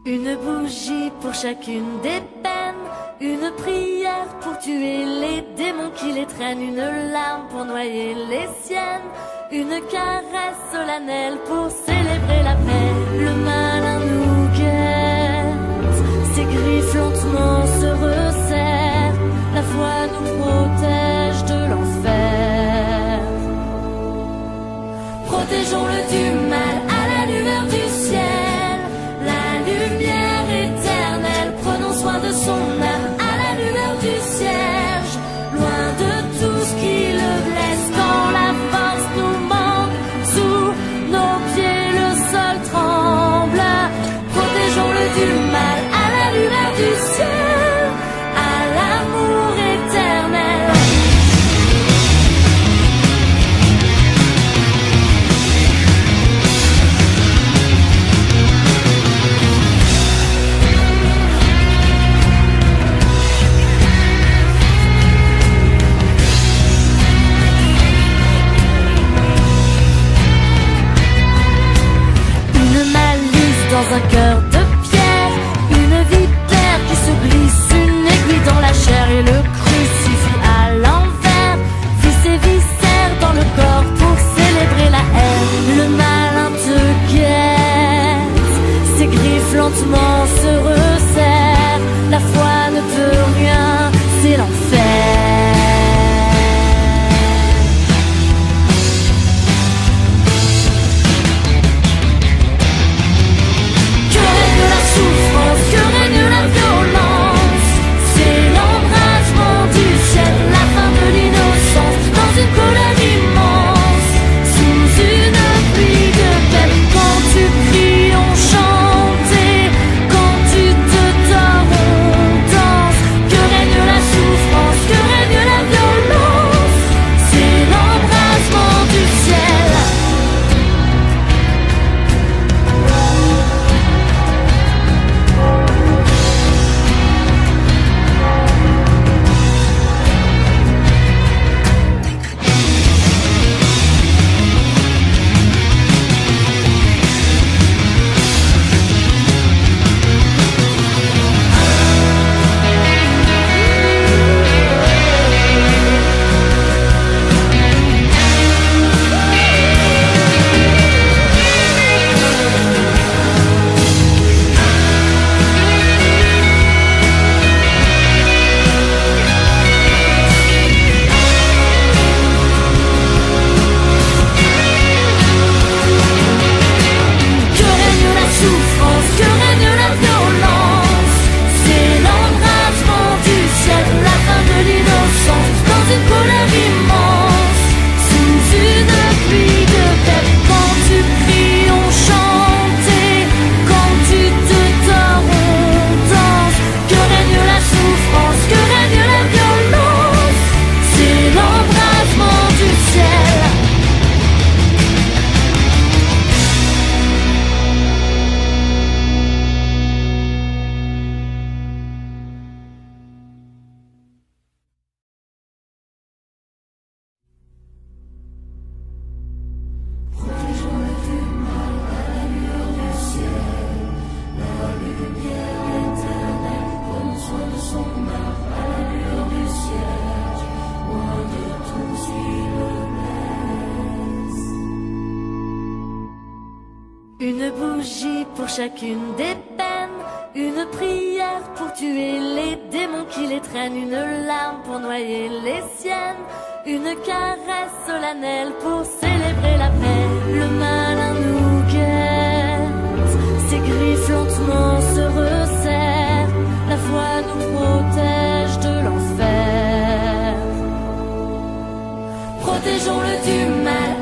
Une bougie pour chacune des peines, une prière pour tuer les démons qui les traînent, une larme pour noyer les siennes, une caresse solennelle pour célébrer la paix. Le malin nous guette, ses griffes lentement se resserrent, la foi nous protège de l'enfer. Protégeons-le du mal à la lueur du ciel, la lumière éternelle, prenons soin de son âme à la lueur du cierge, loin de tout ce qui le blesse quand la force nous manque, sous nos pieds le sol tremble. Protégeons-le du mal à la lueur du ciel, à l'amour éternel. Dans un cœur de pierre, une vipère qui se glisse, une aiguille dans la chair et le crucifix à l'envers, vit ses viscères dans le corps pour célébrer la haine. Le malin te guette, ses griffes lentement se resserrent, la foi ne peut rien, c'est l'enfer. Que règne la violence, c'est l'embrasement du ciel, la fin de l'innocence, dans une colère immense, sous une pluie de peine. Quand tu cries on chante et quand tu te tords on danse. Que règne la souffrance, que règne la violence, c'est l'embrasement du ciel. Une bougie pour chacune des peines, une prière pour tuer les démons qui les traînent, une larme pour noyer les siennes, une caresse solennelle pour célébrer la paix. Le malin nous guette, ses griffes lentement se resserrent, la foi nous protège de l'enfer. Protégeons-le du mal